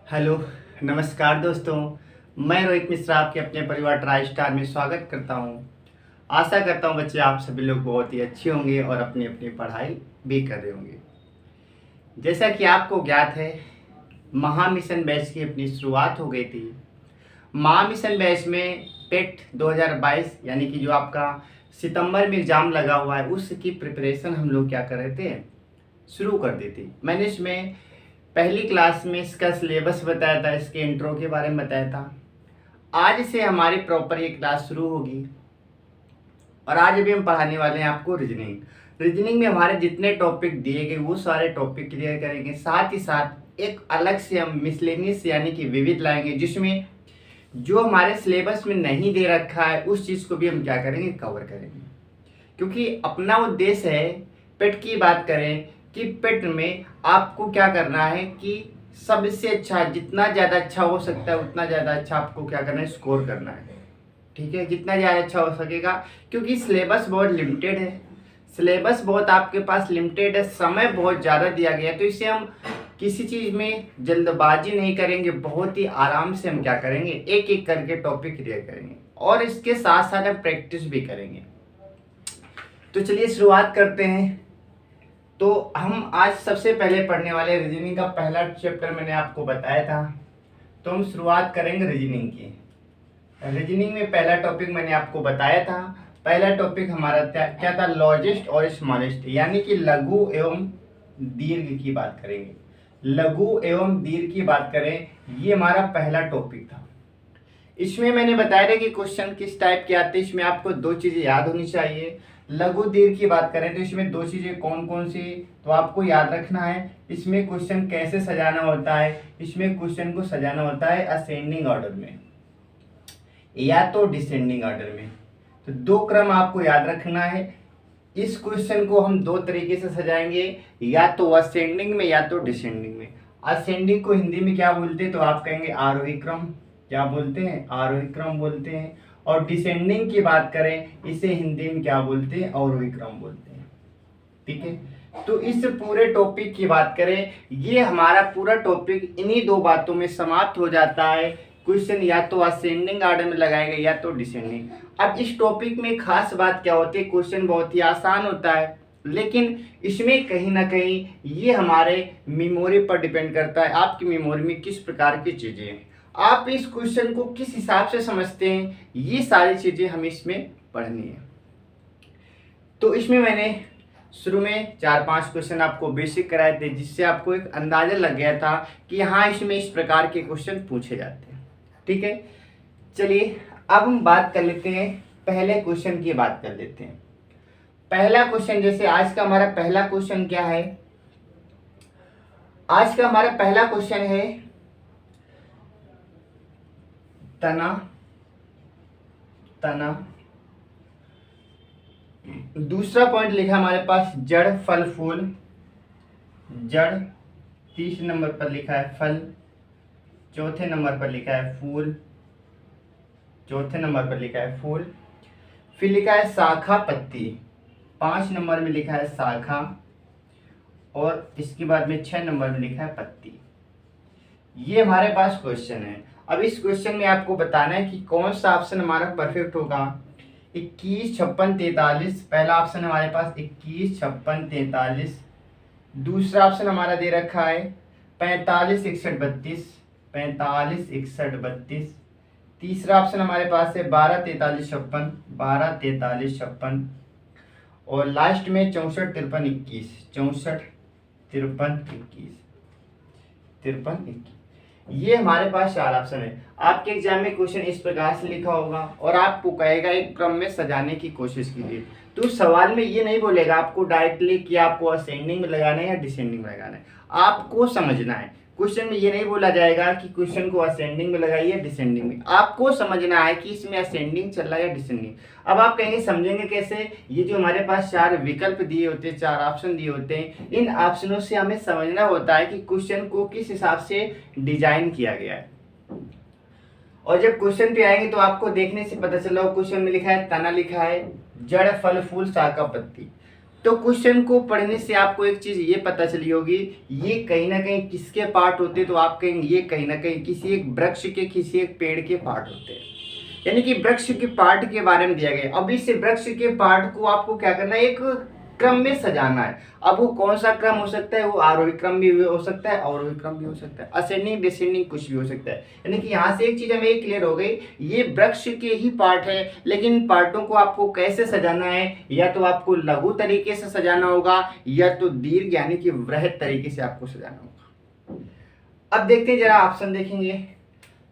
Hello, नमस्कार दोस्तों। मैं रोहित मिश्रा आपके अपने परिवार ट्राई स्टार में स्वागत करता हूं। आशा करता हूं बच्चे आप सभी लोग बहुत ही अच्छे होंगे और अपनी अपनी पढ़ाई भी कर रहे होंगे। जैसा कि आपको ज्ञात है, महा मिशन बैच की अपनी शुरुआत हो गई थी। महा मिशन बैच में टेट 2022 यानी कि जो आपका सितंबर में एग्ज़ाम लगा हुआ है उसकी प्रिपरेशन हम लोग क्या कर रहे थे, शुरू कर दी थी। मैंने इसमें पहली क्लास में इसका सिलेबस बताया था, इसके इंट्रो के बारे में बताया था। आज से हमारी प्रॉपर ये क्लास शुरू होगी और आज भी हम पढ़ाने वाले हैं आपको रीजनिंग में हमारे जितने टॉपिक दिए गए वो सारे टॉपिक क्लियर करेंगे। साथ ही साथ एक अलग से हम मिसलेनियस यानी कि विविध लाएंगे, जिसमें जो हमारे सिलेबस में नहीं दे रखा है उस चीज़ को भी हम क्या करेंगे, कवर करेंगे। क्योंकि अपना उद्देश्य है, पेट की बात करें कि पेट में आपको क्या करना है कि सबसे अच्छा, जितना ज़्यादा अच्छा हो सकता है उतना ज़्यादा अच्छा आपको क्या करना है, स्कोर करना है। ठीक है, जितना ज़्यादा अच्छा हो सकेगा, क्योंकि सिलेबस बहुत लिमिटेड है। सिलेबस बहुत आपके पास लिमिटेड है, समय बहुत ज़्यादा दिया गया है, तो इसे हम किसी चीज़ में जल्दबाजी नहीं करेंगे, बहुत ही आराम से हम क्या करेंगे, एक एक करके टॉपिक क्लियर करेंगे और इसके साथ साथ हम प्रैक्टिस भी करेंगे। तो चलिए शुरुआत करते हैं। तो हम आज सबसे पहले पढ़ने वाले रीजनिंग का पहला चैप्टर मैंने आपको बताया था, तो हम शुरुआत करेंगे रीजनिंग की। रीजनिंग में पहला टॉपिक मैंने आपको बताया था। पहला टॉपिक हमारा क्या था, लार्जेस्ट और स्मॉलेस्ट, यानी कि लघु एवं दीर्घ की बात करेंगे। लघु एवं दीर्घ की बात करें, ये हमारा पहला टॉपिक था। इसमें मैंने बताया था कि क्वेश्चन किस टाइप के आते हैं। इसमें आपको दो चीज़ें याद होनी चाहिए। लघु दीर्घ की बात करें तो इसमें दो चीज़ें कौन कौन सी, तो आपको याद रखना है। इसमें क्वेश्चन कैसे सजाना होता है, इसमें क्वेश्चन को सजाना होता है असेंडिंग ऑर्डर में या तो डिसेंडिंग ऑर्डर में। तो दो क्रम आपको याद रखना है। इस क्वेश्चन को हम दो तरीके से सजाएंगे, या तो असेंडिंग में या तो डिसेंडिंग में। असेंडिंग को हिंदी में क्या बोलते हैं, तो आप कहेंगे आरोही क्रम। क्या बोलते हैं, आरोही क्रम बोलते हैं। और डिसेंडिंग की बात करें, इसे हिंदी में क्या बोलते हैं, अवरोही क्रम बोलते हैं। ठीक है, तो इस पूरे टॉपिक की बात करें, ये हमारा पूरा टॉपिक इन्हीं दो बातों में समाप्त हो जाता है। क्वेश्चन या तो असेंडिंग ऑर्डर में लगाएंगे या तो डिसेंडिंग। अब इस टॉपिक में खास बात क्या होती है, क्वेश्चन बहुत ही आसान होता है, लेकिन इसमें कहीं ना कहीं ये हमारे मेमोरी पर डिपेंड करता है। आपकी मेमोरी में किस प्रकार की चीज़ें हैं, आप इस क्वेश्चन को किस हिसाब से समझते हैं, ये सारी चीज़ें हमें इसमें पढ़नी है। तो इसमें मैंने शुरू में 4-5 क्वेश्चन आपको बेसिक कराए थे, जिससे आपको एक अंदाजा लग गया था कि हाँ, इसमें इस प्रकार के क्वेश्चन पूछे जाते हैं। ठीक है, चलिए अब हम बात कर लेते हैं, पहले क्वेश्चन की बात कर लेते हैं। पहला क्वेश्चन, जैसे आज का हमारा पहला क्वेश्चन क्या है, आज का हमारा पहला क्वेश्चन है तना तना। दूसरा पॉइंट लिखा हमारे पास जड़ फल फूल। जड़ तीसरे नंबर पर लिखा है फल, चौथे नंबर पर लिखा है फूल, चौथे नंबर पर लिखा है फूल। फिर लिखा है शाखा पत्ती, 5 नंबर में लिखा है शाखा, और इसके बाद में 6 नंबर में लिखा है पत्ती। ये हमारे पास क्वेश्चन है। अब इस क्वेश्चन में आपको बताना है कि कौन सा ऑप्शन हमारा परफेक्ट होगा। 21, 56, 43, पहला ऑप्शन हमारे पास 21, 56, 43। दूसरा ऑप्शन हमारा दे रखा है 45, 61, 32, 45, 61, 32। तीसरा ऑप्शन हमारे पास है 12, 43, 56, 12, 43, 56। और लास्ट में 64, 53, 21, 64, 53, 21, 53, 21। ये हमारे पास 4 ऑप्शन है। आपके एग्जाम में क्वेश्चन इस प्रकार से लिखा होगा और आपको कहेगा एक क्रम में सजाने की कोशिश कीजिए। तो सवाल में ये नहीं बोलेगा आपको डायरेक्टली कि आपको असेंडिंग में लगाना है या डिसेंडिंग में लगाना है। आपको समझना है, क्वेश्चन में ये नहीं बोला जाएगा कि क्वेश्चन को असेंडिंग में लगाइए या डिसेंडिंग में। आपको समझना है कि इसमें असेंडिंग चल रहा है या डिसेंडिंग। अब आप कहेंगे समझेंगे कैसे, ये जो हमारे पास 4 विकल्प दिए होते हैं, 4 ऑप्शन दिए होते हैं, इन ऑप्शनों से हमें समझना होता है कि क्वेश्चन को किस हिसाब से डिजाइन किया गया है। और जब क्वेश्चन पे आएंगे तो आपको देखने से पता चला, क्वेश्चन में लिखा है तना, लिखा है जड़ फल फूल शाखा पत्ती। तो क्वेश्चन को पढ़ने से आपको एक चीज ये पता चली होगी, ये कहीं ना कहीं किसके पार्ट होते हैं, तो आप कहेंगे ये कहीं ना कहीं किसी एक वृक्ष के, किसी एक पेड़ के पार्ट होते हैं, यानी कि वृक्ष के पार्ट के बारे में दिया गया। अब इस वृक्ष के पार्ट को आपको क्या करना है, एक क्रम में सजाना है। अब वो कौन सा क्रम हो सकता है, वो आरोही क्रम भी हो सकता है, अवरोही क्रम भी हो सकता है, असेंडिंग डिसेंडिंग कुछ भी हो सकता है। यानी कि यहाँ से एक चीज हमें क्लियर हो गई, ये वृक्ष के ही पार्ट है, लेकिन इन पार्टों को आपको कैसे सजाना है, या तो आपको लघु तरीके से सजाना होगा, या तो दीर्घ यानी कि वृहद तरीके से आपको सजाना होगा। अब देखते हैं जरा ऑप्शन देखेंगे।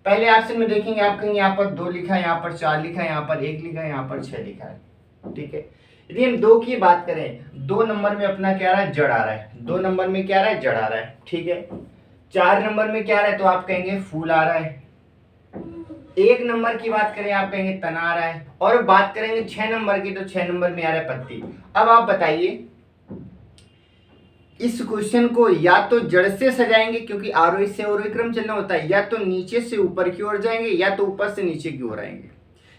पहले ऑप्शन में देखेंगे, आप कहेंगे यहाँ पर 2 लिखा है, यहाँ पर 4 लिखा है, यहाँ पर 1 लिखा है, यहाँ पर 6 लिखा है। ठीक है, यदि हम 2 की बात करें, 2 नंबर में अपना क्या आ रहा है, जड़ आ रहा है। 2 नंबर में क्या आ रहा है, जड़ आ रहा है। ठीक है, 4 नंबर में क्या आ रहा है, तो आप कहेंगे फूल आ रहा है। 1 नंबर की बात करें, आप कहेंगे तना आ रहा है। और बात करेंगे 6 नंबर की, तो 6 नंबर में आ रहा है पत्ती। अब आप बताइए, इस क्वेश्चन को या तो जड़ से सजाएंगे, क्योंकि आरोही से अवरोही क्रम चलना होता है, या तो नीचे से ऊपर की ओर जाएंगे, या तो ऊपर से नीचे की ओर आएंगे,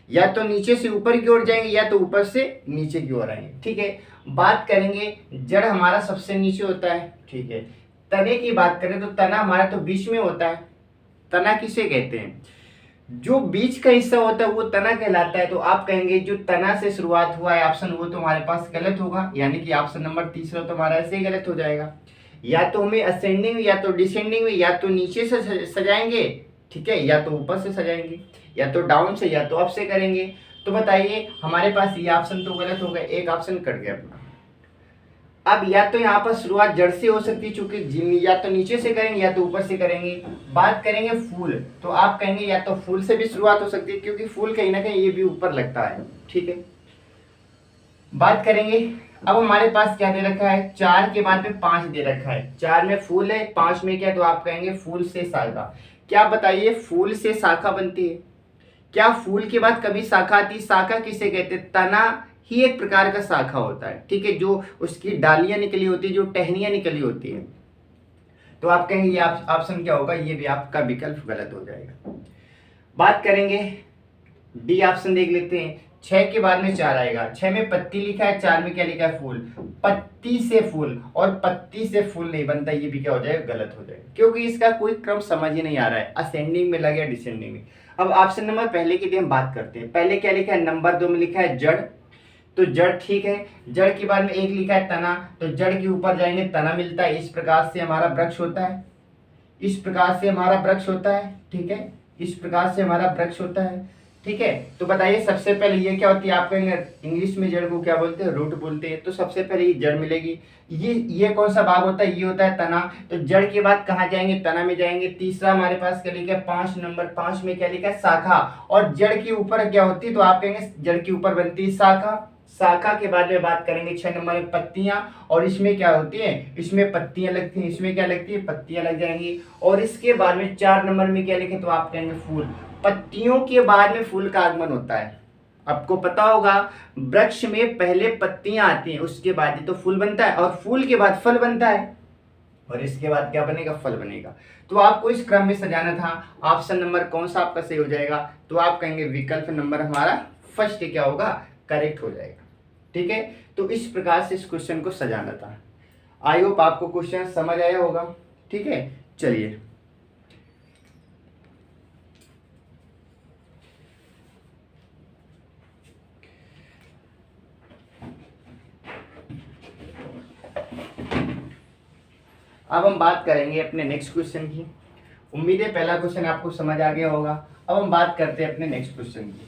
या तो नीचे से ऊपर की ओर जाएंगे, या तो ऊपर से नीचे की ओर आएंगे। ठीक है, बात करेंगे, जड़ हमारा सबसे नीचे होता है। ठीक है, तने की बात करें तो तना हमारा तो बीच में होता है। तना किसे कहते हैं, जो बीच का हिस्सा होता है वो तना कहलाता है। तो आप कहेंगे जो तना से शुरुआत हुआ है ऑप्शन, वो तो हमारे पास गलत होगा, यानी कि ऑप्शन नंबर तीसरा तो हमारा ऐसे ही गलत हो जाएगा। या तो हमें असेंडिंग या तो डिसेंडिंग में, या तो नीचे से सजाएंगे, ठीक है, या तो ऊपर से सजाएंगे, या तो डाउन से या तो अप से करेंगे। तो बताइए हमारे पास ये ऑप्शन तो गलत हो गया, एक ऑप्शन कट गया अपना। अब या तो यहाँ पर शुरुआत जड़ से हो सकती है, चूंकि या तो नीचे से करेंगे या तो ऊपर से करेंगे। बात करेंगे फूल, तो आप कहेंगे या तो फूल से भी शुरुआत हो सकती है, क्योंकि फूल कहीं ना कहीं ये भी ऊपर लगता है। ठीक है, बात करेंगे, अब हमारे पास क्या दे रखा है, 4 के बाद में 5 दे रखा है। 4 में फूल है, 5 में क्या, तो आप कहेंगे फूल से शाखा। क्या बताइए, फूल से शाखा बनती है क्या? फूल के बाद कभी शाखा आती? शाखा किसे कहते हैं? तना ही एक प्रकार का शाखा होता है। ठीक है, जो उसकी डालियां निकली होती है, जो टहनियां निकली होती है। तो आप कहेंगे ये ऑप्शन क्या होगा, ये भी आपका विकल्प गलत हो जाएगा। बात करेंगे डी ऑप्शन देख लेते हैं। 6 के बाद में 4 आएगा। 6 में पत्ती लिखा है, 4 में क्या लिखा है, फूल। पत्ती से फूल और पत्ती से फूल नहीं बनता, ये भी क्या हो जाएगा, गलत हो जाएगा, क्योंकि इसका कोई क्रम समझ ही नहीं आ रहा है, असेंडिंग में लगे डिसेंडिंग में। अब ऑप्शन नंबर पहले की हम बात करते हैं। पहले क्या लिखा है, नंबर 2 में लिखा है जड़, तो जड़ ठीक है। जड़ के बाद में 1 लिखा है तना, तो जड़ के ऊपर जाएंगे तना मिलता है। इस प्रकार से हमारा वृक्ष होता है, इस प्रकार से हमारा वृक्ष होता है। ठीक है, इस प्रकार से हमारा वृक्ष होता है। ठीक है, तो बताइए सबसे पहले ये क्या होती है, आप कहेंगे इंग्लिश में जड़ को क्या बोलते हैं, रूट बोलते हैं। तो सबसे पहले ये जड़ मिलेगी। ये कौन सा भाग होता है, ये होता है तना। तो जड़ के बाद कहाँ जाएंगे, तना में जाएंगे। तीसरा हमारे पास क्या लिखा है, 5 नंबर 5 में क्या लिखा है, शाखा। और जड़ के ऊपर क्या होती है, तो आप कहेंगे जड़ के ऊपर बनती है शाखा। शाखा के बाद में बात करेंगे 6 नंबर में पत्तियां, और इसमें क्या होती है, इसमें पत्तियां लगती हैं, इसमें क्या लगती है, पत्तियां लग जाएंगी। और इसके बाद में 4 नंबर में क्या लिखे, तो आप कहेंगे फूल। पत्तियों के बाद में फूल का आगमन होता है। आपको पता होगा वृक्ष में पहले पत्तियां आती हैं, उसके बाद ही तो फूल बनता है, और फूल के बाद फल बनता है, और इसके बाद क्या बनेगा, फल बनेगा। तो आपको इस क्रम में सजाना था। ऑप्शन नंबर कौन सा आपका सही हो जाएगा, तो आप कहेंगे विकल्प नंबर हमारा फर्स्ट क्या होगा, करेक्ट हो जाएगा। ठीक है, तो इस प्रकार से इस क्वेश्चन को सजाना था। आई होप आपको क्वेश्चन समझ आया होगा। ठीक है, चलिए अब हम बात करेंगे अपने नेक्स्ट क्वेश्चन की। उम्मीद है पहला क्वेश्चन आपको समझ आ गया होगा। अब हम बात करते हैं अपने नेक्स्ट क्वेश्चन की।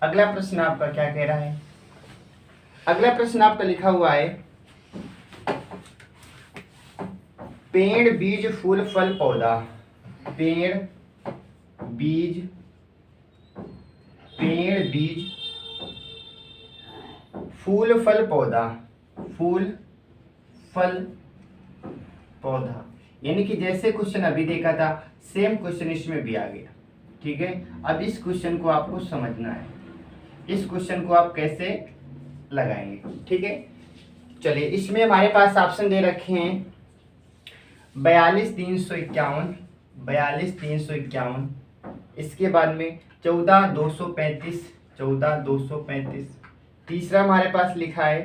अगला प्रश्न आपका क्या कह रहा है, अगला प्रश्न आपका लिखा हुआ है, पेड़ बीज फूल फल पौधा। पेड़ बीज फूल फल पौधा, फूल फल पौधा, यानी कि जैसे क्वेश्चन अभी देखा था सेम क्वेश्चन इसमें भी आ गया। ठीक है, अब इस क्वेश्चन को आपको समझना है, इस क्वेश्चन को आप कैसे लगाएंगे। ठीक है, चलिए इसमें हमारे पास ऑप्शन दे रखे हैं 42,351, 42,351, इसके बाद में 14,235, 14,235। तीसरा हमारे पास लिखा है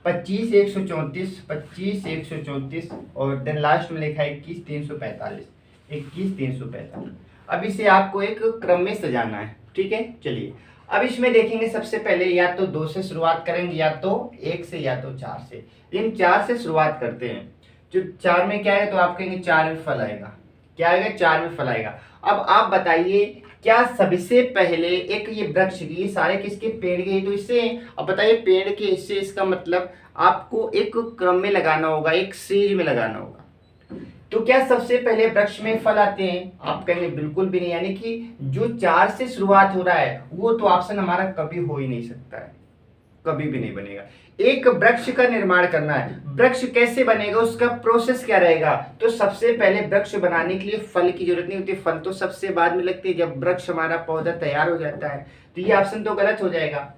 25 134, 25 134 और देन लास्ट में लिखा है 21 345, 21 345। अब इसे आपको एक क्रम में सजाना है, ठीक है। चलिए अब इसमें देखेंगे, सबसे पहले या तो 2 से शुरुआत करेंगे, या तो 1 से, या तो 4 से। इन 4 से शुरुआत करते हैं। जो 4 में क्या है, तो आप कहेंगे 4 में फल आएगा। क्या आएगा? 4 में फल आएगा। अब आप बताइए, क्या सबसे पहले एक ये वृक्ष की, सारे किसके? पेड़ के। तो इससे अब बताइए, पेड़ के हिस्से, इसका मतलब आपको एक क्रम में लगाना होगा, एक सीरीज में लगाना होगा। तो क्या सबसे पहले वृक्ष में फल आते हैं? आप कहेंगे बिल्कुल भी नहीं। यानी कि जो 4 से शुरुआत हो रहा है वो तो ऑप्शन हमारा कभी हो ही नहीं सकता है, कभी भी नहीं बनेगा। एक वृक्ष का निर्माण करना है, वृक्ष कैसे बनेगा, उसका प्रोसेस क्या रहेगा? तो सबसे पहले वृक्ष बनाने के लिए फल की जरूरत नहीं होती, फल तो सबसे बाद में लगती है, जब वृक्ष हमारा पौधा तैयार हो जाता है। तो ये ऑप्शन तो गलत हो जाएगा।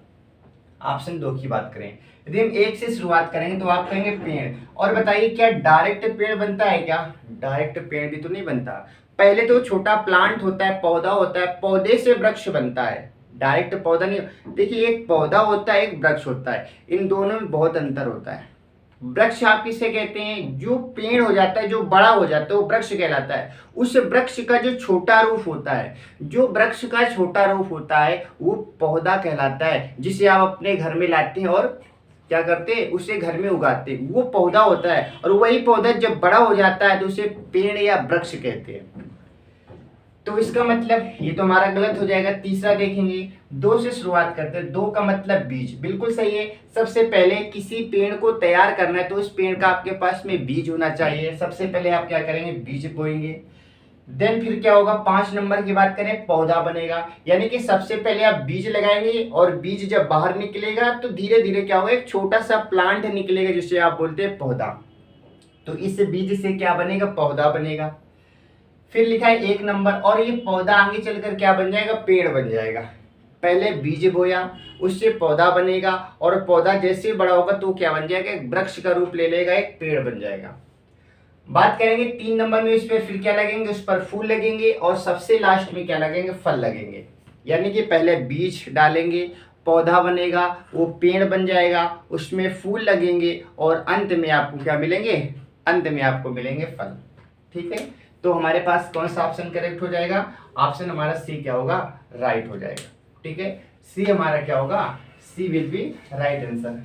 ऑप्शन 2 की बात करें, यदि हम 1 से शुरुआत करेंगे तो आप कहेंगे पेड़। और बताइए, क्या डायरेक्ट पेड़ बनता है? क्या डायरेक्ट पेड़ भी तो नहीं बनता। पहले तो छोटा प्लांट होता है, पौधा होता है, पौधे से वृक्ष बनता है, डायरेक्ट पौधा नहीं। देखिए, एक पौधा होता है, एक वृक्ष होता है, इन दोनों में बहुत अंतर होता है। वृक्ष आप किसे कहते हैं? जो पेड़ हो जाता है, जो बड़ा हो जाता है, वो वृक्ष कहलाता है। उस वृक्ष का जो छोटा रूप होता है, जो वृक्ष का छोटा रूप होता है, वो पौधा कहलाता है, जिसे आप अपने घर में लाते हैं और क्या करते हैं? उसे घर में उगाते हैं, वो पौधा होता है। और वही पौधा जब बड़ा हो जाता है तो उसे पेड़ या वृक्ष कहते हैं। तो इसका मतलब ये तो हमारा गलत हो जाएगा। तीसरा देखेंगे, 2 से शुरुआत करते हैं। 2 का मतलब बीज, बिल्कुल सही है। सबसे पहले किसी पेड़ को तैयार करना है तो उस पेड़ का आपके पास में बीज होना चाहिए। सबसे पहले आप क्या करेंगे? बीज बोएंगे। देन फिर क्या होगा? 5 नंबर की बात करें, पौधा बनेगा। यानी कि सबसे पहले आप बीज लगाएंगे और बीज जब बाहर निकलेगा तो धीरे धीरे क्या होगा? एक छोटा सा प्लांट निकलेगा, जिसे आप बोलते हैं पौधा। तो इस बीज से क्या बनेगा? पौधा बनेगा। फिर लिखा है 1 नंबर, और ये पौधा आगे चलकर क्या बन जाएगा? पेड़ बन जाएगा। पहले बीज बोया, उससे पौधा बनेगा, और पौधा जैसे बड़ा होगा तो क्या बन जाएगा? एक वृक्ष का रूप ले लेगा, एक पेड़ बन जाएगा। बात करेंगे 3 नंबर में, इस पर फिर क्या लगेंगे? उस पर फूल लगेंगे, और सबसे लास्ट में क्या लगेंगे? फल लगेंगे। यानी कि पहले बीज डालेंगे, पौधा बनेगा, वो पेड़ बन जाएगा, उसमें फूल लगेंगे, और अंत में आपको क्या मिलेंगे? अंत में आपको मिलेंगे फल। ठीक है, तो हमारे पास कौन सा ऑप्शन करेक्ट हो जाएगा? ऑप्शन हमारा सी क्या होगा? राइट हो जाएगा। ठीक है, सी हमारा क्या होगा? सी विल बी राइट आंसर।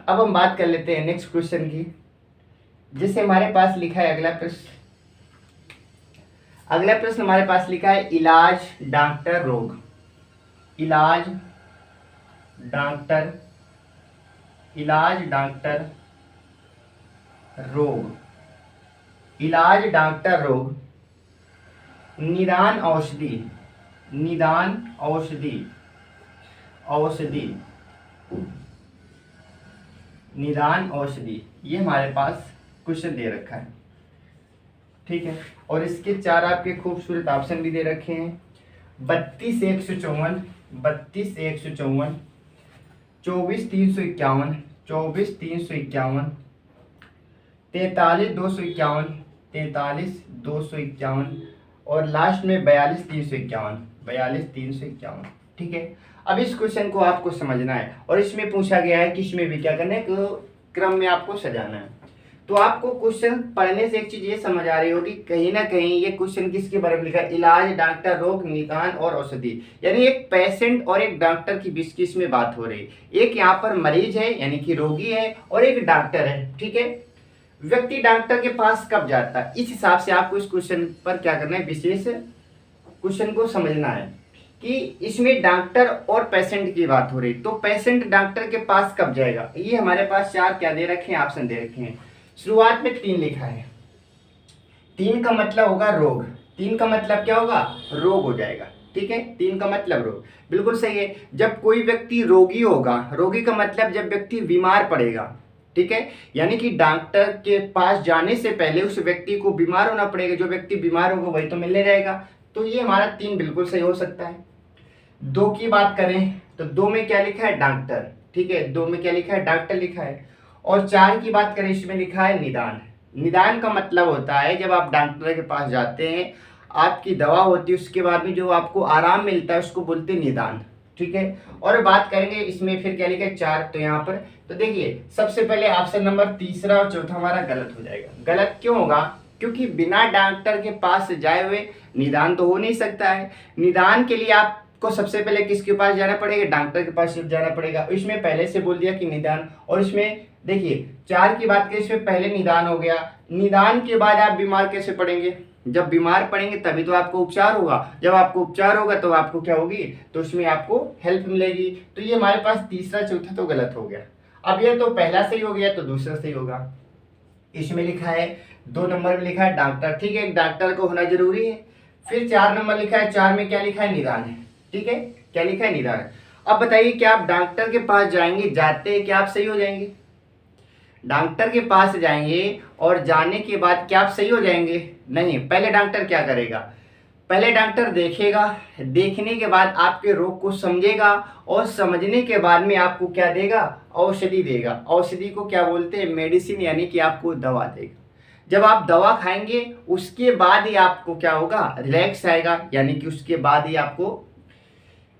अब हम बात कर लेते हैं नेक्स्ट क्वेश्चन की, जिसे हमारे पास लिखा है अगला प्रश्न। अगला प्रश्न हमारे पास लिखा है इलाज डॉक्टर रोग। इलाज डॉक्टर, इलाज डॉक्टर रोग, इलाज डॉक्टर रोग, निदान औषधि, निदान औषधि, औषधि, निदान औषधि, ये हमारे पास क्वेश्चन दे रखा है। ठीक है, और इसके 4 आपके खूबसूरत ऑप्शन भी दे रखे हैं। 32 154, 32 154, 24 351, 24 351, 43 251, 43 251, और लास्ट में 42 351, 42 351। ठीक है, अब इस क्वेश्चन को आपको समझना है, और इसमें पूछा गया है कि इसमें भी क्या करना है? क्रम में आपको सजाना है। तो आपको क्वेश्चन पढ़ने से एक चीज ये समझ आ रही होगी, कहीं ना कहीं ये क्वेश्चन किसके बारे में लिखा है? इलाज डॉक्टर रोग, निदान और औषधि। यानी एक पेशेंट और एक डॉक्टर की बीच की इसमें बात हो रही है। एक यहाँ पर मरीज है, यानी कि रोगी है, और एक डॉक्टर है। ठीक है, व्यक्ति डॉक्टर के पास कब जाता है, इस हिसाब से आपको इस क्वेश्चन पर क्या करना है? विशेष क्वेश्चन को समझना है कि इसमें डॉक्टर और पेशेंट की बात हो रही। तो पेशेंट डॉक्टर के पास कब जाएगा? ये हमारे पास 4 क्या दे रखे हैं? ऑप्शन दे रखे हैं। शुरुआत में 3 लिखा है। 3 का मतलब होगा रोग। 3 का मतलब क्या होगा? रोग हो जाएगा। ठीक है, 3 का मतलब रोग, बिल्कुल सही है। जब कोई व्यक्ति रोगी होगा, रोगी का मतलब जब व्यक्ति बीमार पड़ेगा। ठीक है, यानी कि डॉक्टर के पास जाने से पहले उस व्यक्ति को बीमार होना पड़ेगा। जो व्यक्ति बीमार होगा वही तो मिलने जाएगा। तो ये हमारा 3 बिल्कुल सही हो सकता है। 2 की बात करें तो 2 में क्या लिखा है? डॉक्टर। ठीक है, 2 में क्या लिखा है? डॉक्टर लिखा है। और 4 की बात करें, इसमें लिखा है निदान। निदान का मतलब होता है जब आप डॉक्टर के पास जाते हैं, आपकी दवा होती है, उसके बाद में जो आपको आराम मिलता है उसको बोलते हैं निदान। ठीक है। और बात करेंगे इसमें फिर क्या लिखा है 4, तो यहाँ पर तो देखिए सबसे पहले ऑप्शन नंबर तीसरा और चौथा हमारा गलत हो जाएगा। गलत क्यों होगा? क्योंकि बिना डॉक्टर के पास जाए हुए निदान तो हो नहीं सकता है। निदान के लिए आपको सबसे पहले किसके पास जाना पड़ेगा? डॉक्टर के पास जाना पड़ेगा। इसमें पहले से बोल दिया कि निदान, और इसमें देखिए 4 की बात करें, इसमें पहले निदान हो गया। निदान के बाद आप बीमार कैसे पड़ेंगे? जब बीमार पड़ेंगे तभी तो आपको उपचार होगा। जब आपको उपचार होगा तो आपको क्या होगी? तो उसमें आपको हेल्प मिलेगी। तो ये हमारे पास तीसरा चौथा तो गलत हो गया। अब ये तो पहला सही हो गया तो दूसरा सही होगा। इसमें लिखा है 2 नंबर में लिखा है डॉक्टर, ठीक है, डॉक्टर को होना जरूरी है। फिर 4 नंबर लिखा है, 4 में क्या लिखा है? निदान है, ठीक है, क्या लिखा है? निदान है। अब बताइए क्या आप डॉक्टर के पास जाएंगे, जाते हैं क्या आप सही हो जाएंगे? डॉक्टर के पास जाएंगे और जाने के बाद क्या आप सही हो जाएंगे? नहीं। पहले डॉक्टर क्या करेगा? पहले डॉक्टर देखेगा, देखने के बाद आपके रोग को समझेगा और समझने के बाद में आपको क्या देगा? औषधि देगा। औषधि को क्या बोलते हैं? मेडिसिन, यानी कि आपको दवा देगा। जब आप दवा खाएंगे उसके बाद ही आपको क्या होगा? रिलैक्स आएगा, यानी कि उसके बाद ही आपको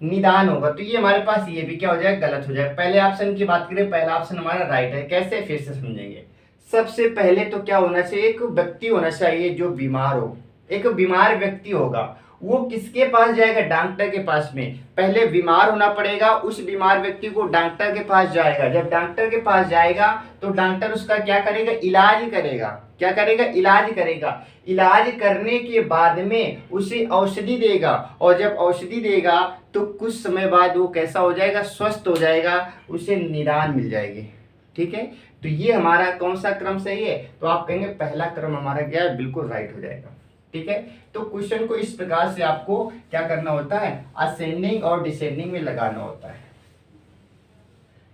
निदान होगा। तो ये हमारे पास ये भी क्या हो जाएगा? गलत हो जाएगा। पहले ऑप्शन की बात करें, पहला ऑप्शन हमारा राइट है। कैसे? फिर से समझेंगे। सबसे पहले तो क्या होना चाहिए? एक व्यक्ति होना चाहिए जो बीमार हो। एक बीमार व्यक्ति होगा, वो किसके पास जाएगा? डॉक्टर के पास में। पहले बीमार होना पड़ेगा, उस बीमार व्यक्ति को डॉक्टर के पास जाएगा। जब डॉक्टर के पास जाएगा तो डॉक्टर उसका क्या करेगा? इलाज करेगा। क्या करेगा? इलाज करेगा। इलाज करने के बाद में उसे औषधि देगा, और जब औषधि देगा तो कुछ समय बाद वो कैसा हो जाएगा? स्वस्थ हो जाएगा, उसे निदान मिल जाएगी, ठीक है। तो ये हमारा कौन सा क्रम सही है? तो आप कहेंगे पहला क्रम हमारा क्या है? बिल्कुल राइट हो जाएगा, ठीक है। तो क्वेश्चन को इस प्रकार से आपको क्या करना होता है? असेंडिंग और डिसेंडिंग में लगाना होता है।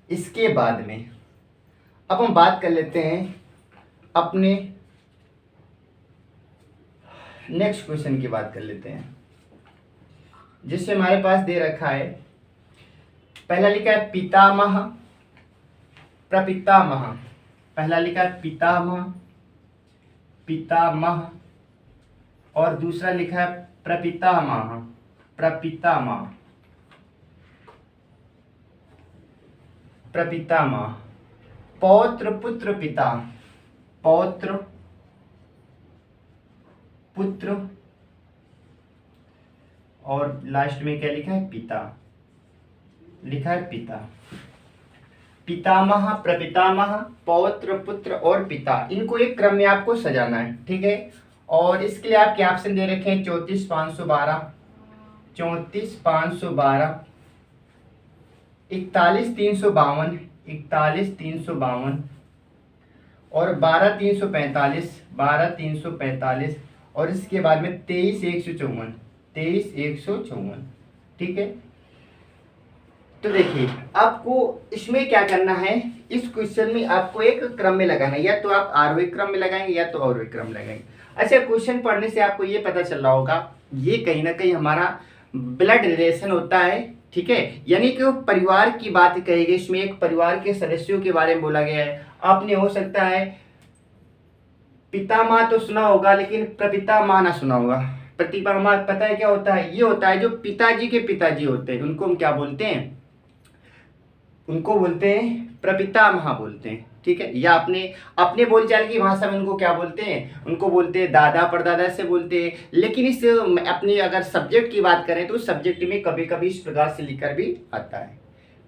इसके बाद में अब हम बात कर लेते हैं अपने नेक्स्ट क्वेश्चन की बात कर लेते हैं, जिससे हमारे पास दे रखा है, पहला लिखा है पितामह, प्रपितामह। पहला लिखा है पितामह, पितामह, और दूसरा लिखा है प्रपितामह, प्रपितामह, प्रपितामह। पौत्र पुत्र पिता, पौत्र पुत्र, और लास्ट में क्या लिखा है? पिता, लिखा है पिता। पितामह, प्रपितामह, पौत्र, पुत्र और पिता, इनको एक क्रम में आपको सजाना है, ठीक है। और इसके लिए आपके ऑप्शन दे रखे हैं 34,512, 34,512, 41,352, 41,352, और 12,345, 12,345, और इसके बाद में 23,154, 23,154, ठीक है। तो देखिए आपको इसमें क्या करना है, इस क्वेश्चन में आपको एक क्रम में लगाना है, या तो आप आरोही क्रम में लगाएंगे या तो अवरोही क्रम में लगाएंगे। अच्छा, क्वेश्चन पढ़ने से आपको ये पता चल रहा होगा, ये कहीं ना कहीं हमारा ब्लड रिलेशन होता है, ठीक है, यानी कि वो परिवार की बात कही गई। इसमें एक परिवार के सदस्यों के बारे में बोला गया है। आपने हो सकता है पितामह तो सुना होगा, लेकिन प्रपितामह ना सुना होगा। प्रपितामह पता है क्या होता है? ये होता है जो पिताजी के पिताजी होते हैं, उनको हम क्या बोलते हैं? उनको बोलते हैं प्रपितामह बोलते हैं, ठीक है। या अपने बोलचाल की भाषा में उनको क्या बोलते हैं? उनको बोलते हैं दादा परदादा से बोलते हैं। लेकिन इस अपनी अगर सब्जेक्ट की बात करें तो सब्जेक्ट में कभी कभी इस प्रकार से लिखकर भी आता है।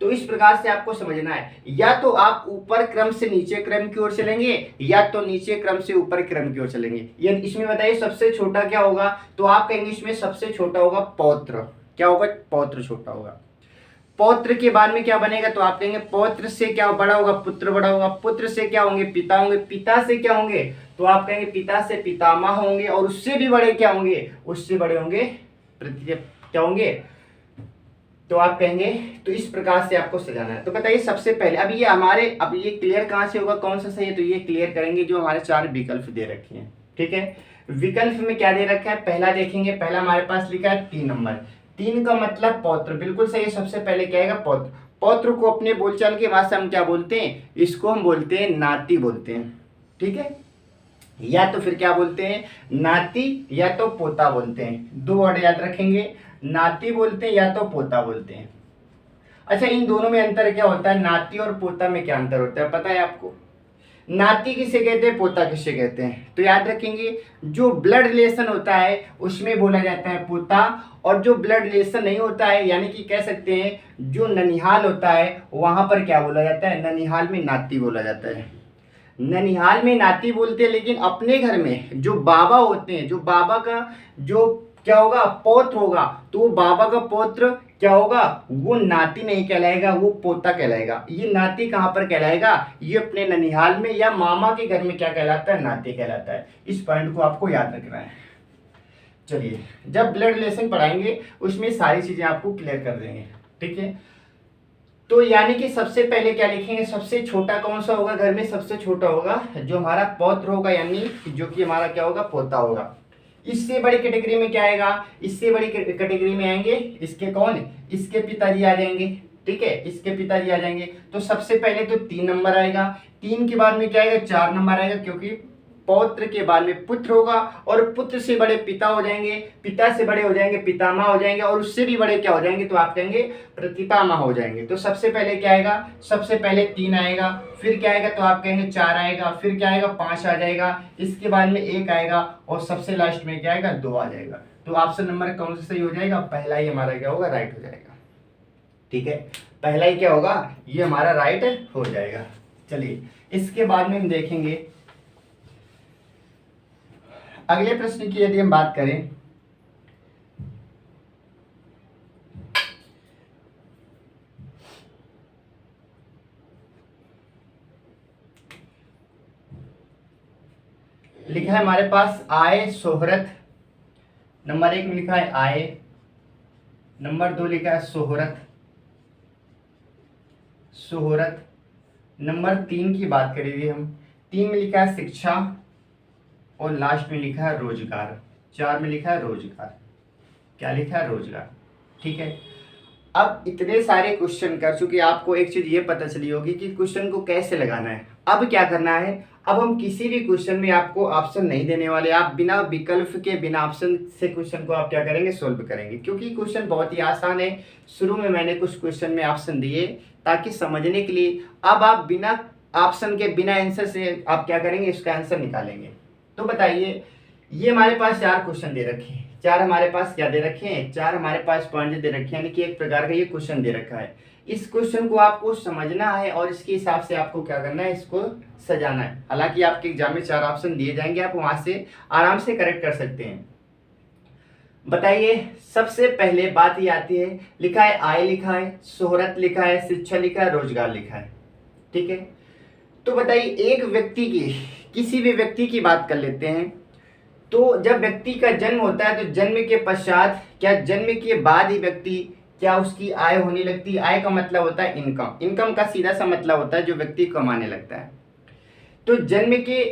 तो इस प्रकार से आपको समझना है, या तो आप ऊपर क्रम से नीचे क्रम की ओर चलेंगे, या तो नीचे क्रम से ऊपर क्रम की ओर चलेंगे। ये इसमें बताइए सबसे छोटा क्या होगा? तो आप कहेंगे इसमें सबसे छोटा होगा पौत्र। क्या होगा? पौत्र छोटा होगा। पौत्र के बाद में क्या बनेगा? तो आप कहेंगे पौत्र से क्या बड़ा होगा? पुत्र बड़ा होगा। पुत्र से क्या होंगे? पिता होंगे। पिता से क्या होंगे? तो आप कहेंगे पिता से पितामह होंगे। और उससे भी बड़े क्या होंगे? उससे बड़े होंगे क्या होंगे? तो आप कहेंगे, तो इस प्रकार से आपको सजाना है। तो बताइए सबसे पहले अब ये क्लियर कहाँ से होगा, कौन सा सही है? तो ये क्लियर करेंगे जो हमारे 4 विकल्प दे रखे हैं, ठीक है। विकल्प में क्या दे रखा है? पहला देखेंगे, पहला हमारे पास लिखा है 3 नंबर। 3 का मतलब पौत्र, बिल्कुल सही है। सबसे पहले क्या आएगा? पौत्र। पौत्र को अपने बोलचाल की भाषा हम क्या बोलते हैं? इसको हम बोलते हैं नाती बोलते हैं, ठीक है। या तो फिर क्या बोलते हैं? नाती, या तो पोता बोलते हैं। 2 वर्ड याद रखेंगे, नाती बोलते हैं या तो पोता बोलते हैं, अच्छा, इन दोनों में अंतर क्या होता है? नाती और पोता में क्या अंतर होता है पता है आपको? नाती किसे कहते हैं, पोता किसे कहते हैं? तो याद रखेंगे, जो ब्लड रिलेशन होता है उसमें बोला जाता है पोता, और जो ब्लड रिलेशन नहीं होता है, यानी कि कह सकते हैं जो ननिहाल होता है, वहां पर क्या बोला जाता है? ननिहाल में नाती बोला जाता है। ननिहाल में नाती बोलते हैं, लेकिन अपने घर में जो बाबा होते हैं, जो बाबा का जो क्या होगा, पौत्र होगा, तो वो बाबा का पौत्र क्या होगा, वो नाती नहीं कहलाएगा, वो पोता कहलाएगा। ये नाती कहाँ पर कहलाएगा? ये अपने ननिहाल में या मामा के घर में क्या कहलाता है? नाती कहलाता है। इस पॉइंट को आपको याद रखना है। चलिए, जब ब्लड रिलेशन पढ़ाएंगे उसमें सारी चीजें आपको क्लियर कर देंगे, ठीक है। तो यानी कि सबसे पहले क्या लिखेंगे? सबसे छोटा कौन सा होगा? घर में सबसे छोटा होगा जो हमारा पौत्र होगा, यानी जो कि हमारा क्या होगा? पोता होगा। इससे बड़ी कैटेगरी में क्या आएगा? इससे बड़ी कैटेगरी में आएंगे इसके कौन? इसके पिताजी आ जाएंगे, ठीक है, इसके पिताजी आ जाएंगे। तो सबसे पहले तो 3 नंबर आएगा, 3 के बाद में क्या आएगा? 4 नंबर आएगा, क्योंकि पौत्र के बाद में पुत्र होगा, और पुत्र से बड़े पिता हो जाएंगे, पिता से बड़े हो जाएंगे पितामह हो जाएंगे, और उससे भी बड़े क्या हो जाएंगे? तो आप कहेंगे प्रतिपामह हो जाएंगे। तो सबसे पहले क्या आएगा? सबसे पहले 3 आएगा, फिर क्या आएगा? तो आप कहेंगे 4 आएगा, फिर क्या आएगा? 5 आ जाएगा, इसके बाद में 1 आएगा, और सबसे लास्ट में क्या आएगा? 2 आ जाएगा। तो ऑप्शन नंबर कौन सा सही हो जाएगा? पहला ही हमारा क्या होगा? राइट हो जाएगा, ठीक है। पहला ही क्या होगा? ये हमारा राइट हो जाएगा। चलिए, इसके बाद में हम देखेंगे अगले प्रश्न की यदि हम बात करें, लिखा है हमारे पास आय शोहरत। नंबर 1 में लिखा है आय, नंबर 2 लिखा है शोहरत, शोहरत। नंबर 3 की बात करेंगे हम, 3 में लिखा है शिक्षा, और लास्ट में लिखा है रोजगार। 4 में लिखा है रोजगार। क्या लिखा है? रोजगार, ठीक है। अब इतने सारे क्वेश्चन कर चुके, आपको एक चीज ये पता चली होगी कि क्वेश्चन को कैसे लगाना है। अब क्या करना है? अब हम किसी भी क्वेश्चन में आपको ऑप्शन नहीं देने वाले, आप बिना विकल्प के, बिना ऑप्शन से क्वेश्चन को आप क्या करेंगे? सोल्व करेंगे, क्योंकि क्वेश्चन बहुत ही आसान है। शुरू में मैंने कुछ क्वेश्चन में ऑप्शन दिए ताकि समझने के लिए। अब आप बिना ऑप्शन के, बिना आंसर से आप क्या करेंगे? इसका आंसर निकालेंगे। तो बताइए, ये हमारे पास 4 क्वेश्चन दे रखे हैं, 4 हमारे पास क्या दे रखे हैं? 4 हमारे पास पॉइंट दे रखे हैं, यानी कि एक प्रकार का ये क्वेश्चन दे रखा है। इस क्वेश्चन को आपको समझना है, और इसके हिसाब से आपको क्या करना है? इसको सजाना है। हालांकि आपके एग्जाम में 4 ऑप्शन दिए जाएंगे, आप वहां से आराम से करेक्ट कर सकते हैं। बताइए, सबसे पहले बात ये आती है, लिखा है आय, लिखा है शोहरत, लिखा है शिक्षा, लिखा है रोजगार, लिखा है, ठीक है। तो बताइए, एक व्यक्ति की, किसी भी व्यक्ति की बात कर लेते हैं। तो जब व्यक्ति का जन्म होता है, तो जन्म के पश्चात, क्या जन्म के बाद ही व्यक्ति, क्या उसकी आय होने लगती है? आय का मतलब होता है इनकम, इनकम का सीधा सा मतलब होता है जो व्यक्ति कमाने लगता है। तो जन्म के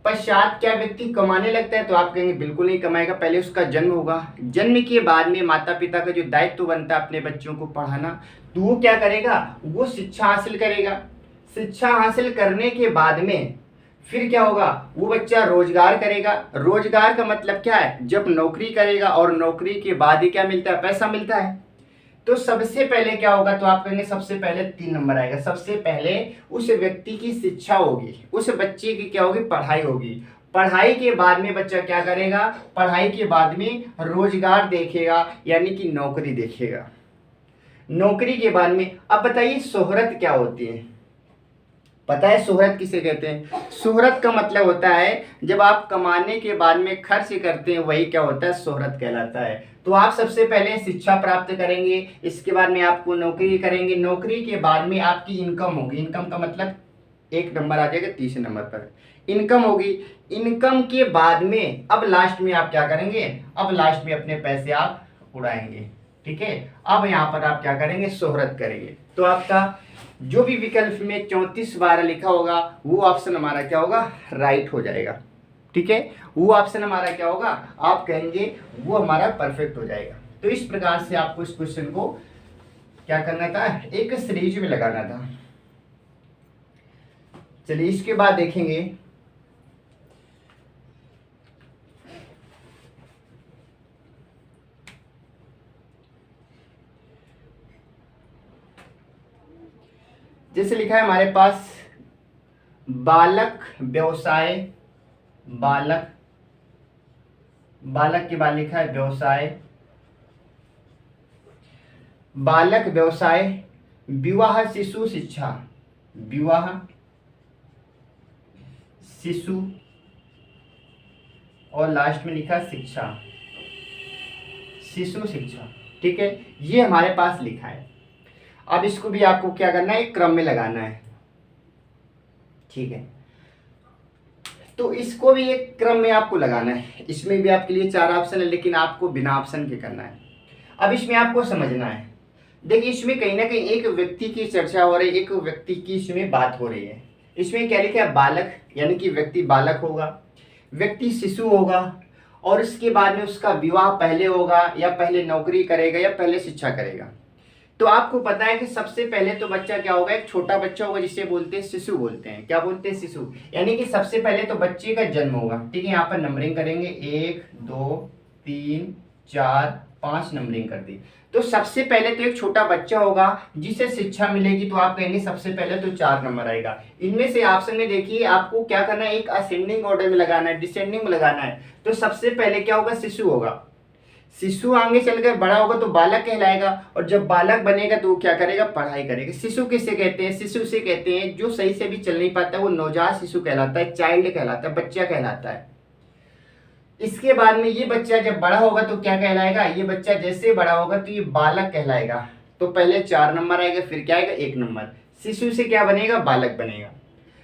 पश्चात क्या व्यक्ति कमाने लगता है? तो आप कहेंगे बिल्कुल नहीं कमाएगा, पहले उसका जन्म होगा। जन्म के बाद में माता पिता का जो दायित्व बनता है अपने बच्चों को पढ़ाना, तो वो क्या करेगा? वो शिक्षा हासिल करेगा। शिक्षा हासिल करने के बाद में फिर क्या होगा? वो बच्चा रोजगार करेगा। रोजगार का मतलब क्या है? जब नौकरी करेगा, और नौकरी के बाद ही क्या मिलता है? पैसा मिलता है। तो सबसे पहले क्या होगा? तो आप कहेंगे सबसे पहले 3 नंबर आएगा। सबसे पहले उस व्यक्ति की शिक्षा होगी, उस बच्चे की क्या होगी? पढ़ाई होगी। पढ़ाई के बाद में बच्चा क्या करेगा? पढ़ाई के बाद में रोजगार देखेगा, यानी कि नौकरी देखेगा। नौकरी के बाद में अब बताइए शोहरत क्या होती है? पता है शोहरत किसे कहते हैं? शोहरत का मतलब होता है जब आप कमाने के बाद में खर्च करते हैं, वही क्या होता है? शोहरत कहलाता है। तो आप सबसे पहले शिक्षा प्राप्त करेंगे, इसके बाद में आपको नौकरी करेंगे, नौकरी के बाद में आपकी इनकम होगी। इनकम का मतलब 1 नंबर आ जाएगा तीसरे नंबर पर, इनकम होगी। इनकम के बाद में अब लास्ट में आप क्या करेंगे? अब लास्ट में अपने पैसे आप उड़ाएंगे, ठीक है। अब यहाँ पर आप क्या करेंगे? शोहरत करेंगे। तो आपका जो भी विकल्प में 34/12 लिखा होगा, वो ऑप्शन हमारा क्या होगा? राइट हो जाएगा, ठीक है। वो ऑप्शन हमारा क्या होगा? आप कहेंगे वो हमारा परफेक्ट हो जाएगा। तो इस प्रकार से आपको इस क्वेश्चन को क्या करना था? एक सीरीज में लगाना था। चलिए, इसके बाद देखेंगे जैसे लिखा है हमारे पास बालक व्यवसाय, बालक, बालक के बाद लिखा है व्यवसाय, बालक व्यवसाय, विवाह शिशु शिक्षा, विवाह शिशु, और लास्ट में लिखा शिक्षा, शिशु शिक्षा। ठीक है, ये हमारे पास लिखा है। अब इसको भी आपको क्या करना है, एक क्रम में लगाना है। ठीक है, तो इसको भी एक क्रम में आपको लगाना है। इसमें भी आपके लिए 4 ऑप्शन है, लेकिन आपको बिना ऑप्शन के करना है। अब इसमें आपको समझना है, देखिए इसमें कहीं ना कहीं एक व्यक्ति की चर्चा हो रही है, एक व्यक्ति की इसमें बात हो रही है। इसमें क्या लिखा है, बालक, यानी कि व्यक्ति बालक होगा, व्यक्ति शिशु होगा, और इसके बाद में उसका विवाह पहले होगा, या पहले नौकरी करेगा, या पहले शिक्षा करेगा। तो आपको पता है कि सबसे पहले तो बच्चा क्या होगा, एक छोटा बच्चा होगा, जिसे बोलते हैं शिशु बोलते हैं। क्या बोलते हैं, शिशु। यानी कि सबसे पहले तो बच्चे का जन्म होगा। ठीक है, यहाँ पर नंबरिंग करेंगे, 1 2 3 4 5 नंबरिंग कर दी। तो सबसे पहले तो एक छोटा बच्चा होगा जिसे शिक्षा मिलेगी, तो आप कहेंगे सबसे पहले तो 4 नंबर आएगा। इनमें से ऑप्शन में देखिए आपको क्या करना है, एक असेंडिंग ऑर्डर में लगाना है, डिसेंडिंग में लगाना है। तो सबसे पहले क्या होगा, शिशु होगा। शिशु आगे चलकर बड़ा होगा तो बालक कहलाएगा, और जब बालक बनेगा तो वो क्या करेगा, पढ़ाई करेगा। शिशु किसे कहते हैं, शिशु से कहते हैं जो सही से भी चल नहीं पाता, वो नवजात शिशु कहलाता है, चाइल्ड कहलाता है, बच्चा कहलाता है। इसके बाद में ये बच्चा जब बड़ा होगा तो क्या कहलाएगा, ये बच्चा जैसे बड़ा होगा तो ये बालक कहलाएगा। तो पहले 4 नंबर आएगा, फिर क्या आएगा, 1 नंबर। शिशु से क्या बनेगा, बालक बनेगा।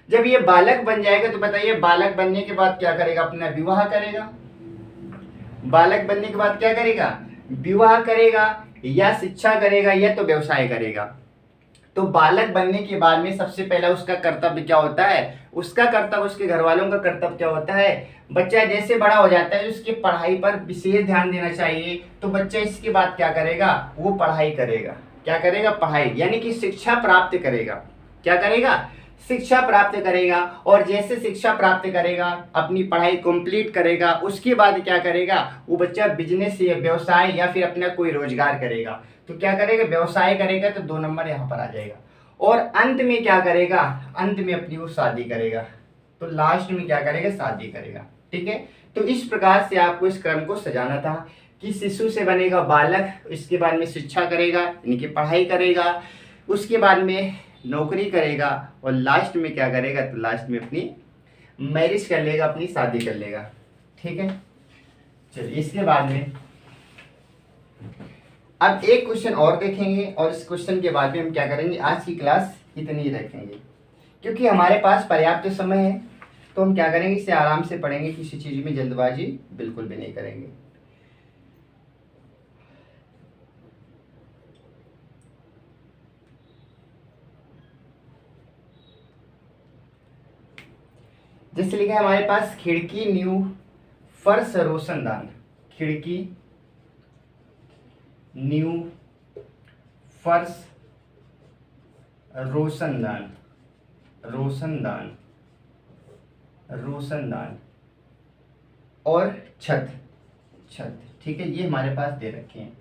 जब ये बालक बन जाएगा तो बताइए बालक बनने के बाद क्या करेगा, अपना विवाह करेगा। बालक बनने के बाद क्या करेगा, विवाह करेगा, या शिक्षा करेगा, या तो व्यवसाय करेगा। तो बालक बनने के बाद में सबसे पहला उसका कर्तव्य क्या होता है, उसका कर्तव्य, उसके घर वालों का कर्तव्य क्या होता है, बच्चा जैसे बड़ा हो जाता है उसकी पढ़ाई पर विशेष ध्यान देना चाहिए। तो बच्चा इसके बाद क्या करेगा, वो पढ़ाई करेगा। क्या करेगा, पढ़ाई, यानी कि शिक्षा प्राप्त करेगा। क्या करेगा, शिक्षा प्राप्त करेगा। और जैसे शिक्षा प्राप्त करेगा, अपनी पढ़ाई कंप्लीट करेगा, उसके बाद क्या करेगा, वो बच्चा बिजनेस या व्यवसाय या फिर अपना कोई रोजगार करेगा। तो क्या करेगा, व्यवसाय करेगा, तो 2 नंबर यहाँ पर आ जाएगा। और अंत में क्या करेगा, अंत में अपनी वो शादी करेगा। तो लास्ट में क्या करेगा, शादी करेगा। ठीक है, तो इस प्रकार से आपको इस क्रम को सजाना था कि शिशु से बनेगा बालक, इसके बाद में शिक्षा करेगा, यानी कि पढ़ाई करेगा, उसके बाद में नौकरी करेगा, और लास्ट में क्या करेगा, तो लास्ट में अपनी मैरिज कर लेगा, अपनी शादी कर लेगा। ठीक है, चलिए इसके बाद में अब एक क्वेश्चन और देखेंगे, और इस क्वेश्चन के बाद में हम क्या करेंगे, आज की क्लास इतनी ही रखेंगे क्योंकि हमारे पास पर्याप्त समय है। तो हम क्या करेंगे, इसे आराम से पढ़ेंगे, किसी चीज में जल्दबाजी बिल्कुल भी नहीं करेंगे। जैसे लिखा है हमारे पास, खिड़की नींव फर्श रोशनदान, खिड़की नींव फर्श रोशनदान, रोशनदान, रोशनदान, और छत, छत। ठीक है, ये हमारे पास दे रखे हैं।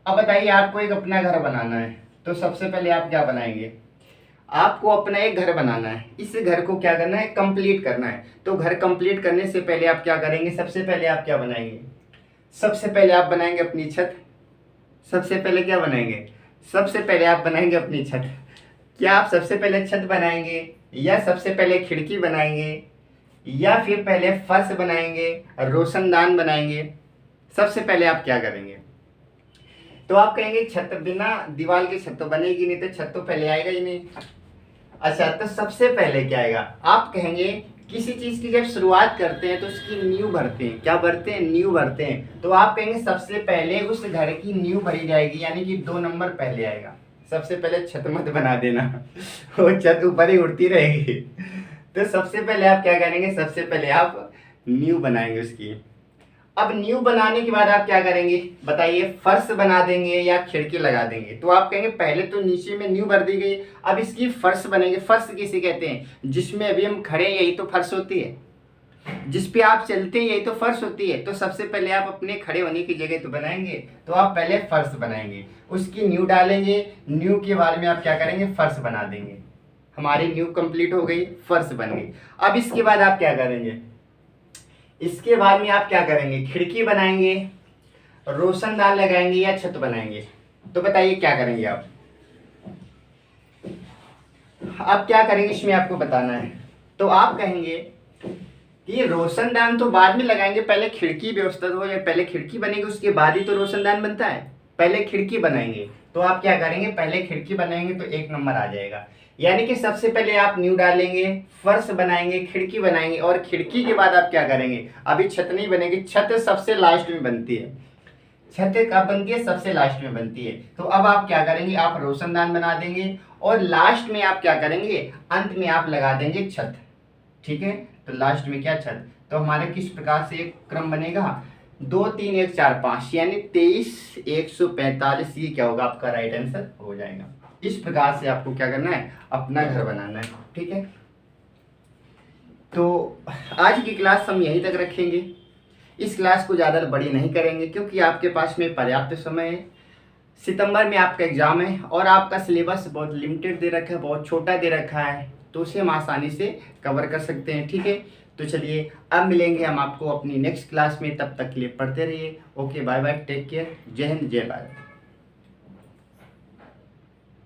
अब बताइए आपको एक अपना घर बनाना है, तो सबसे पहले आप क्या बनाएंगे, आपको अपना एक घर बनाना है। इस घर को क्या करना है, कंप्लीट करना है। तो घर कंप्लीट करने से पहले आप क्या करेंगे, सबसे पहले आप क्या बनाएंगे, सबसे पहले आप बनाएंगे अपनी छत। सबसे पहले क्या बनाएंगे, सबसे पहले आप बनाएंगे अपनी छत। क्या आप सबसे पहले छत बनाएंगे, या सबसे पहले खिड़की बनाएंगे, या फिर पहले फर्श बनाएंगे, रोशनदान बनाएंगे, सबसे पहले आप क्या करेंगे। तो आप कहेंगे छत, बिना दीवार की छत तो बनेगी नहीं, तो छत तो पहले आएगा ही नहीं। अच्छा, तो सबसे पहले क्या आएगा, आप कहेंगे किसी चीज की जब शुरुआत करते हैं तो उसकी नींव भरते हैं। क्या भरते हैं, नींव भरते हैं। तो आप कहेंगे सबसे पहले उस घर की नींव भरी जाएगी, यानी कि 2 नंबर पहले आएगा। सबसे पहले छत मत बना देना, वो छत ऊपर ही उड़ती रहेगी। तो सबसे पहले आप क्या करेंगे, सबसे पहले आप नींव बनाएंगे उसकी। अब नींव बनाने के बाद आप क्या करेंगे बताइए, फर्श बना देंगे या खिड़की लगा देंगे। तो आप कहेंगे पहले तो नीचे में नींव भर दी गई, अब इसकी फर्श बनेंगे। फर्श किसे कहते हैं, जिसमें अभी हम खड़े हैं यही तो फर्श होती है, जिस पे आप चलते हैं यही तो फर्श होती है। तो सबसे पहले आप अपने खड़े होने की जगह तो बनाएंगे, तो आप पहले फर्श बनाएंगे, उसकी नींव डालेंगे, नींव के बाद में आप क्या करेंगे, फर्श बना देंगे। हमारी न्यू कंप्लीट हो गई, फर्श बन गई। अब इसके बाद आप क्या करेंगे, इसके बाद में आप क्या करेंगे, खिड़की बनाएंगे, रोशनदान लगाएंगे या छत बनाएंगे? तो बताइए क्या करेंगे आप क्या करेंगे इसमें आपको बताना है। तो आप कहेंगे कि रोशनदान तो बाद में लगाएंगे, पहले खिड़की व्यवस्था हो जाए, पहले खिड़की बनेगी उसके बाद ही तो रोशनदान बनता है, पहले खिड़की बनाएंगे। तो आप क्या करेंगे, पहले खिड़की बनाएंगे तो 1 नंबर आ जाएगा। यानी कि सबसे पहले आप न्यू डालेंगे, फर्श बनाएंगे, खिड़की बनाएंगे, और खिड़की के बाद आप क्या करेंगे, अभी छत नहीं बनेगी, छत सबसे लास्ट में बनती है, छत कब बनती है, सबसे लास्ट में बनती है। तो अब आप क्या करेंगे, आप रोशनदान बना देंगे और लास्ट में आप क्या करेंगे, अंत में आप लगा देंगे छत। ठीक है, तो लास्ट में क्या, छत। तो हमारे किस प्रकार से एक क्रम बनेगा, 2 3 1 4 5 यानी 23 145, ये क्या होगा आपका राइट आंसर हो जाएगा। इस प्रकार से आपको क्या करना है, अपना घर बनाना है। ठीक है, तो आज की क्लास हम यहीं तक रखेंगे, इस क्लास को ज़्यादा बड़ी नहीं करेंगे क्योंकि आपके पास में पर्याप्त समय है। सितंबर में आपका एग्ज़ाम है और आपका सिलेबस बहुत लिमिटेड दे रखा है, बहुत छोटा दे रखा है, तो उसे हम आसानी से कवर कर सकते हैं। ठीक है, तो चलिए अब मिलेंगे हम आपको अपनी नेक्स्ट क्लास में, तब तक के लिए पढ़ते रहिए। Okay, bye bye, take care, जय हिंद, जय भारत।